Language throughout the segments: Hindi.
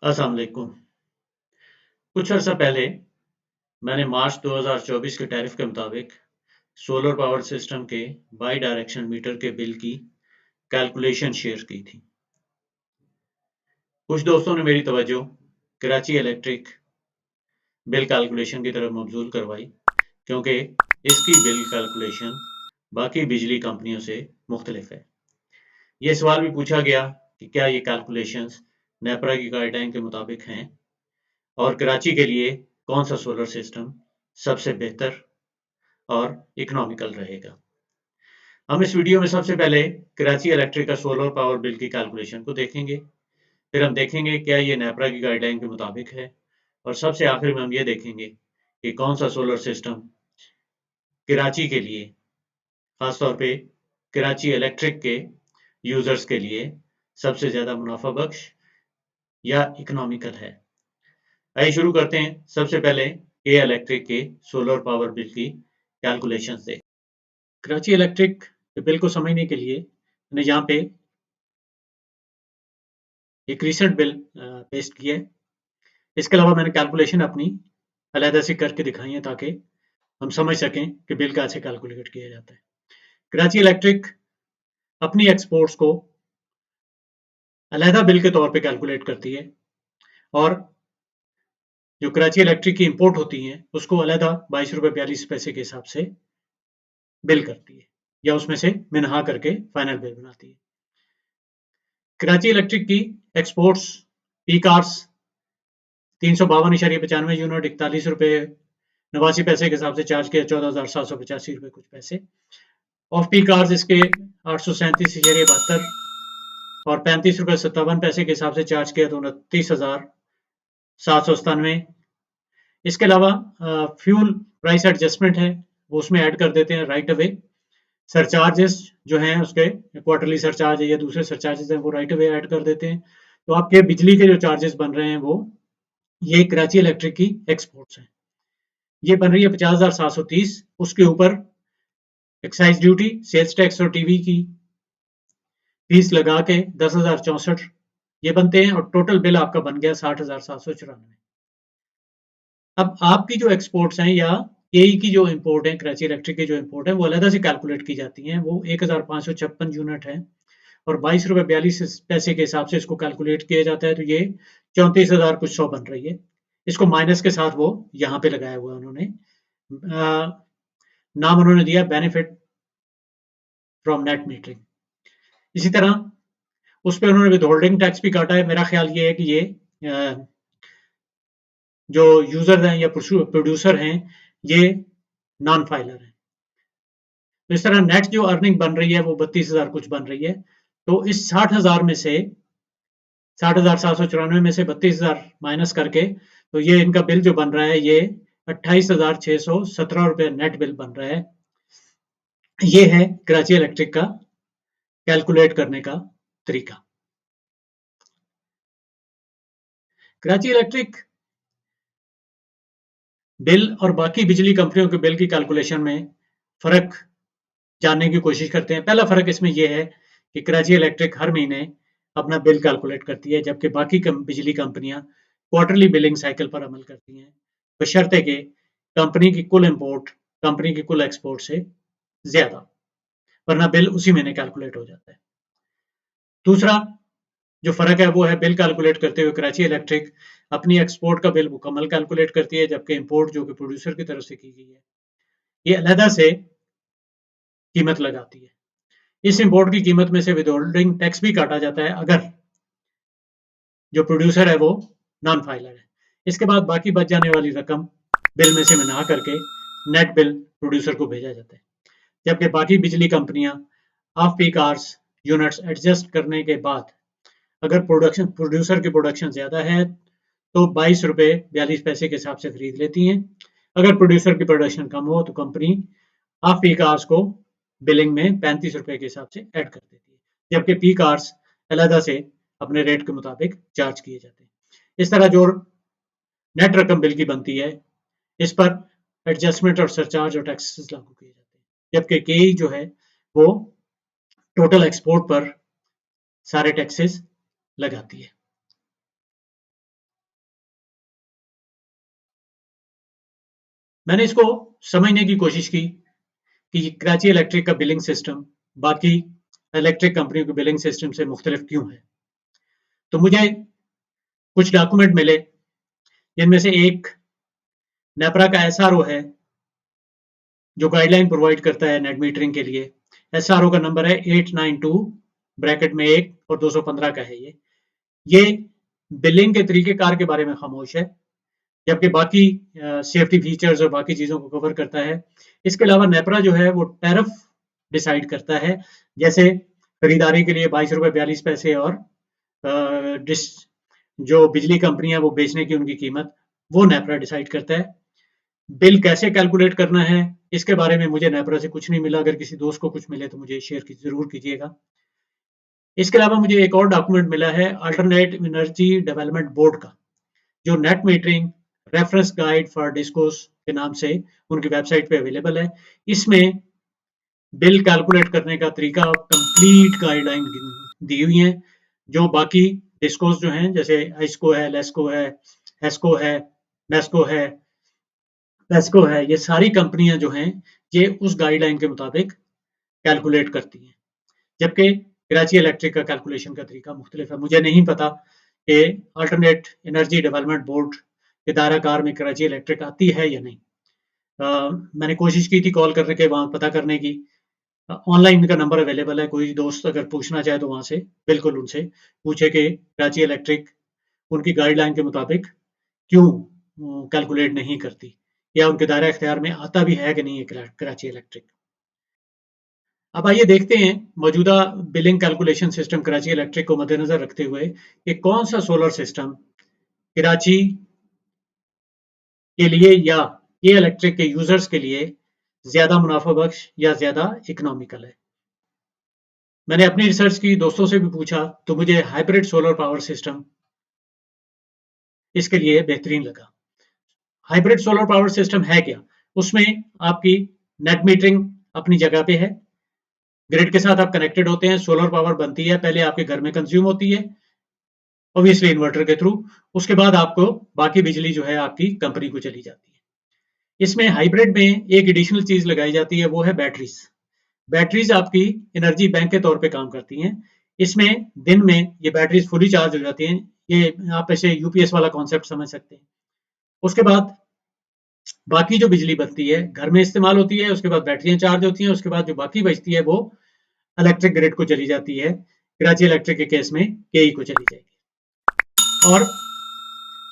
अस्सलाम वालेकुम। कुछ अर्सा पहले मैंने मार्च 2024 के टैरिफ के मुताबिक सोलर पावर सिस्टम के बाई डायरेक्शन मीटर के बिल की कैलकुलेशन शेयर की थी। कुछ दोस्तों ने मेरी तवज्जो कराची इलेक्ट्रिक बिल कैलकुलेशन की तरफ मबजूल करवाई, क्योंकि इसकी बिल कैलकुलेशन बाकी बिजली कंपनियों से मुख्तलिफ है। ये सवाल भी पूछा गया कि क्या ये कैलकुलेशंस नेपरा की गाइडलाइन के मुताबिक हैं और कराची के लिए कौन सा सोलर सिस्टम सबसे बेहतर और इकोनॉमिकल रहेगा। हम इस वीडियो में सबसे पहले कराची इलेक्ट्रिक का सोलर पावर बिल की कैलकुलेशन को देखेंगे। फिर हम देखेंगे क्या ये नेपरा की गाइडलाइन के मुताबिक है, और सबसे आखिर में हम ये देखेंगे कि कौन सा सोलर सिस्टम कराची के लिए, खासतौर पे कराची इलेक्ट्रिक के यूजर्स के लिए सबसे ज्यादा मुनाफा बख्श या इकोनॉमिकल है। आइए शुरू करते हैं। सबसे पहले के इलेक्ट्रिक के सोलर पावर बिल की कैलकुलेशन से। कराची इलेक्ट्रिक के बिल को समझने के लिए मैंने यहाँ पे एक रीसेंट बिल पेस्ट किया है। इसके अलावा मैंने कैलकुलेशन अपनी अलहदा से करके दिखाई है, ताकि हम समझ सकें कि बिल कैसे कैलकुलेट किया जाता है। कराची इलेक्ट्रिक अपनी एक्सपोर्ट्स को अलहदा बिल के तौर पे कैलकुलेट करती है, और जो कराची इलेक्ट्रिक की इंपोर्ट होती हैं उसको अलहदा 22 रुपये 42 पैसे के हिसाब से बिल करती है, या उसमें से मिनहा करके फाइनल बिल बनाती है। कराची इलेक्ट्रिक की एक्सपोर्ट्स पी कार्स 352.95 यूनिट 41 रुपये 89 पैसे के हिसाब से चार्ज किया, 14,785 रुपये कुछ पैसे। ऑफ पीक आवर्स इसके 837.72 और 35 रुपये 57 पैसे के हिसाब से चार्ज किया, तो 29,797। इसके अलावा फ्यूल प्राइस एडजस्टमेंट है, वो उसमें ऐड कर देते हैं राइट अवे। सरचार्जेस जो हैं उसके क्वार्टरली सरचार्ज है या दूसरे सरचार्जेस हैं, वो राइट अवे ऐड कर देते हैं। तो आपके बिजली के जो चार्जेस बन रहे हैं वो ये कराची इलेक्ट्रिक की एक्सपोर्ट्स हैं। ये बन रही है 50,730। उसके ऊपर एक्साइज ड्यूटी, सेल्स टैक्स और टीवी की फीस लगा के 10,064 ये बनते हैं, और टोटल बिल आपका बन गया 60,794। अब आपकी जो एक्सपोर्ट्स हैं या केई की जो इंपोर्ट है, कराची इलेक्ट्रिक की जो इंपोर्ट है, वो अलहदा से कैलकुलेट की जाती हैं। वो 1,556 यूनिट है और 22 रुपये 42 पैसे के हिसाब से इसको कैलकुलेट किया जाता है। तो ये 34,000 कुछ सौ बन रही है। इसको माइनस के साथ वो यहाँ पे लगाया हुआ उन्होंने नाम उन्होंने दिया बेनिफिट फ्रॉम नेट मीटरिंग। इसी तरह उस पर उन्होंने विद होल्डिंग टैक्स भी काटा है। मेरा ख्याल ये है कि ये जो यूजर हैं या प्रोड्यूसर हैं, ये नॉन फाइलर हैं। तो इस तरह नेट जो अर्निंग बन रही है वो 32,000 कुछ बन रही है। तो इस 60,000 में से 60,794 में से 32,000 माइनस करके, तो ये इनका बिल जो बन रहा है ये 28,617 रुपये नेट बिल बन रहा है। ये है कराची इलेक्ट्रिक का कैलकुलेट करने का तरीका। कराची इलेक्ट्रिक बिल और बाकी बिजली कंपनियों के बिल की कैलकुलेशन में फ़र्क जानने की कोशिश करते हैं। पहला फ़र्क इसमें यह है कि कराची इलेक्ट्रिक हर महीने अपना बिल कैलकुलेट करती है, जबकि बाकी बिजली कंपनियां क्वार्टरली बिलिंग साइकिल पर अमल करती हैं, बशर्ते कि कंपनी की कुल इंपोर्ट कंपनी की कुल एक्सपोर्ट से ज़्यादा, वरना बिल उसी महीने कैलकुलेट हो जाता है। दूसरा जो फ़र्क है वो है बिल कैलकुलेट करते हुए कराची इलेक्ट्रिक अपनी एक्सपोर्ट का बिल मुकम्मल कैलकुलेट करती है, जबकि इंपोर्ट जो कि प्रोड्यूसर की तरफ से की गई है ये अलहदा से कीमत लगाती है। इस इंपोर्ट की कीमत में से विदहोल्डिंग टैक्स भी काटा जाता है अगर जो प्रोड्यूसर है वो नॉन फाइलर है। इसके बाद बाकी बच जाने वाली रकम बिल में से मिना करके नेट बिल प्रोड्यूसर को भेजा जाता है, जबकि बाकी बिजली कंपनियां off peak hours units adjust करने के बाद अगर प्रोड्यूसर की प्रोडक्शन ज्यादा है तो 22 रुपये 42 पैसे के हिसाब से खरीद लेती हैं। अगर प्रोड्यूसर की प्रोडक्शन कम हो तो कंपनी ऑफ पीक आवर्स को बिलिंग में 35 रुपये के हिसाब से ऐड कर देती है, जबकि पीक आवर्स अलहदा से अपने रेट के मुताबिक चार्ज किए जाते हैं। इस तरह जो नेट रकम बिल की बनती है इस पर एडजस्टमेंट और सरचार्ज और टैक्सेस लागू किए जाते हैं, जबकि केई जो है वो टोटल एक्सपोर्ट पर सारे टैक्सेस लगाती है। मैंने इसको समझने की कोशिश की कि कराची इलेक्ट्रिक का बिलिंग सिस्टम बाकी इलेक्ट्रिक कंपनियों के बिलिंग सिस्टम से मुख्तलिफ क्यों है। तो मुझे कुछ डॉक्यूमेंट मिले जिनमें से एक नेपरा का एसआरओ है जो गाइडलाइन प्रोवाइड करता है नेट मीटरिंग के लिए। एसआरओ का नंबर है 892 ब्रैकेट में 1 और 215 का है ये बिलिंग के तरीकेकार के बारे में खामोश है, जबकि बाकी सेफ्टी फीचर्स और बाकी चीज़ों को कवर करता है। इसके अलावा नेपरा जो है वो टैरिफ डिसाइड करता है, जैसे खरीदारी के लिए 22 रुपए 42 पैसे और जो बिजली कंपनियां वो बेचने की उनकी कीमत वो नेपरा डिसाइड करता है। बिल कैसे कैलकुलेट करना है इसके बारे में मुझे नेपरा से कुछ नहीं मिला। अगर किसी दोस्त को कुछ मिले तो मुझे शेयर जरूर कीजिएगा। इसके अलावा मुझे एक और डॉक्यूमेंट मिला है अल्टरनेट एनर्जी डेवलपमेंट बोर्ड का, जो net metering reference guide for discourse के नाम से उनकी वेबसाइट पे अवेलेबल है। इसमें बिल कैलकुलेट करने का तरीका कंप्लीट गाइडलाइन दी हुई है, जो बाकी डिस्कोस जो हैं जैसे आइस्को है, लेस्को है, हेस्को है, मेस्को है, पेस्को है, ये सारी कंपनियां जो हैं ये उस गाइडलाइन के मुताबिक कैलकुलेट करती हैं, जबकि कराची इलेक्ट्रिक का कैलकुलेशन का तरीका मुख्तलिफ है। मुझे नहीं पता कि अल्टरनेट एनर्जी डेवलपमेंट बोर्ड के दायरा कार में कराची इलेक्ट्रिक आती है या नहीं। मैंने कोशिश की थी कॉल करने के वहाँ पता करने की। ऑनलाइन इनका नंबर अवेलेबल है, कोई दोस्त अगर पूछना चाहे तो वहाँ से बिल्कुल उनसे पूछे कि कराची इलेक्ट्रिक उनकी गाइडलाइन के मुताबिक क्यों कैलकुलेट नहीं करती, या उनके दायरा इख्तियार में आता भी है कि नहीं है कराची इलेक्ट्रिक। अब आइए देखते हैं मौजूदा billing calculation system Karachi electric को मद्देनजर रखते हुए कि कौन सा सोलर सिस्टम कराची के लिए या ये इलेक्ट्रिक के यूजर्स के लिए ज्यादा मुनाफा बख्श या ज्यादा इकोनॉमिकल है। मैंने अपनी रिसर्च की, दोस्तों से भी पूछा, तो मुझे हाइब्रिड सोलर पावर सिस्टम इसके लिए बेहतरीन लगा। हाइब्रिड सोलर पावर सिस्टम है क्या? उसमें आपकी नेट मीटरिंग अपनी जगह पे है, ग्रिड के साथ आप कनेक्टेड होते हैं, सोलर पावर बनती है, पहले आपके घर में कंज्यूम होती है ऑब्वियसली इन्वर्टर के थ्रू, उसके बाद आपको बाकी बिजली जो है आपकी कंपनी को चली जाती है। इसमें हाइब्रिड में एक एडिशनल चीज लगाई जाती है, वो है बैटरीज। बैटरीज आपकी एनर्जी बैंक के तौर पे काम करती हैं। इसमें दिन में ये बैटरीज फुली चार्ज हो जाती हैं। ये आप ऐसे यूपीएस वाला कॉन्सेप्ट समझ सकते हैं। उसके बाद बाकी जो बिजली बनती है घर में इस्तेमाल होती है, उसके बाद बैटरियां चार्ज होती हैं, उसके बाद जो बाकी बचती है वो इलेक्ट्रिक ग्रिड को चली जाती है। कराची इलेक्ट्रिक के केस में केई को चली जाएगी। और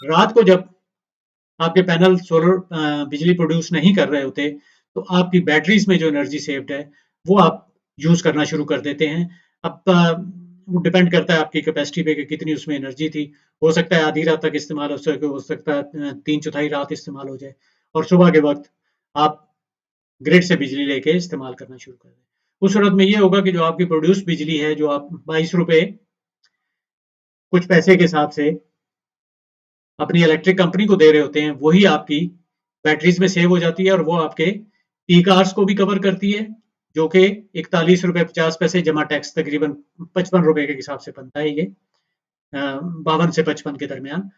रात को जब आपके पैनल सोलर बिजली प्रोड्यूस नहीं कर रहे होते तो आपकी बैटरीज में जो एनर्जी सेव्ड है वो आप यूज करना शुरू कर देते हैं। अब वो डिपेंड करता है आपकी कैपेसिटी पे कि कितनी उसमें एनर्जी थी। हो सकता है आधी रात तक इस्तेमाल हो सकता है 3/4 रात इस्तेमाल हो जाए, और सुबह के वक्त आप ग्रिड से बिजली लेके इस्तेमाल करना शुरू कर दें। उस सूरत में ये होगा कि जो आपकी प्रोड्यूस बिजली है, जो आप 22 रुपए कुछ पैसे के हिसाब से अपनी इलेक्ट्रिक कंपनी को दे रहे होते हैं, वही आपकी बैटरीज में सेव हो जाती है, और वो आपके पीक आवर्स को भी कवर करती है, जो कि 41 रुपए 50 पैसे जमा टैक्स तकरीबन 55 रुपए के हिसाब से बनता है ये, 52 से 55 के दरमियान।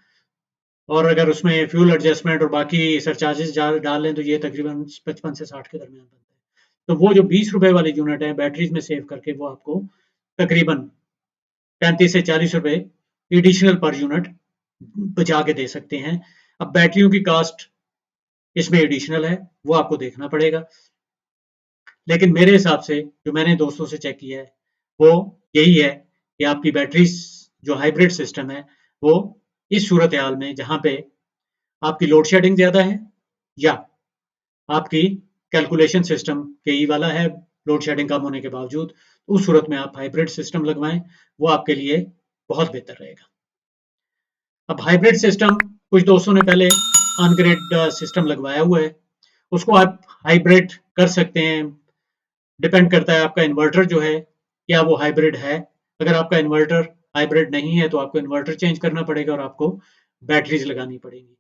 और अगर उसमें फ्यूल एडजस्टमेंट और बाकी सरचार्जेस डाल लें तो ये तकरीबन 55 से 60 के दरमियान बनता है। तो वो जो 20 रुपए वाली यूनिट है बैटरीज में सेव करके वो आपको तकरीबन 35 से 40 रुपए एडिशनल पर यूनिट बचा के दे सकते हैं। अब बैटरियों की कास्ट इसमें एडिशनल है, वो आपको देखना पड़ेगा। लेकिन मेरे हिसाब से जो मैंने दोस्तों से चेक किया है वो यही है कि आपकी बैटरीज जो हाइब्रिड सिस्टम है वो इस सूरत हाल में जहां पे आपकी लोड शेडिंग ज्यादा है या आपकी कैलकुलेशन सिस्टम केई वाला है लोड शेडिंग कम होने के बावजूद, उस सूरत में आप हाइब्रिड सिस्टम लगवाएं, वो आपके लिए बहुत बेहतर रहेगा। अब हाइब्रिड सिस्टम कुछ दोस्तों ने पहले अनग्रिड सिस्टम लगवाया हुआ है, उसको आप हाइब्रिड कर सकते हैं। डिपेंड करता है आपका इन्वर्टर जो है क्या वो हाइब्रिड है। अगर आपका इन्वर्टर हाइब्रिड नहीं है तो आपको इन्वर्टर चेंज करना पड़ेगा और आपको बैटरीज लगानी पड़ेगी।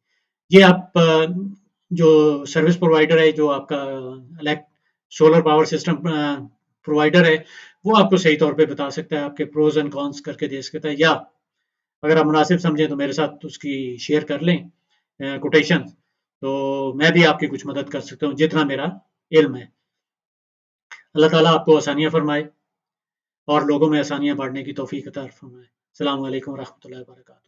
ये आप जो सर्विस प्रोवाइडर है, जो आपका सोलर पावर सिस्टम प्रोवाइडर है, वो आपको सही तौर पे बता सकता है, आपके प्रोज एंड कॉन्स करके दे सकता है, या अगर आप मुनासिब समझें तो मेरे साथ उसकी शेयर कर लें कोटेशन, तो मैं भी आपकी कुछ मदद कर सकता हूँ जितना मेरा इल्म है। अल्लाह ताला आपको आसानियाँ फरमाए और लोगों में आसानियाँ बाँटने की तौफ़ीक अता फरमाए। अस्सलामु अलैकुम व रहमतुल्लाहि व बरकातहू।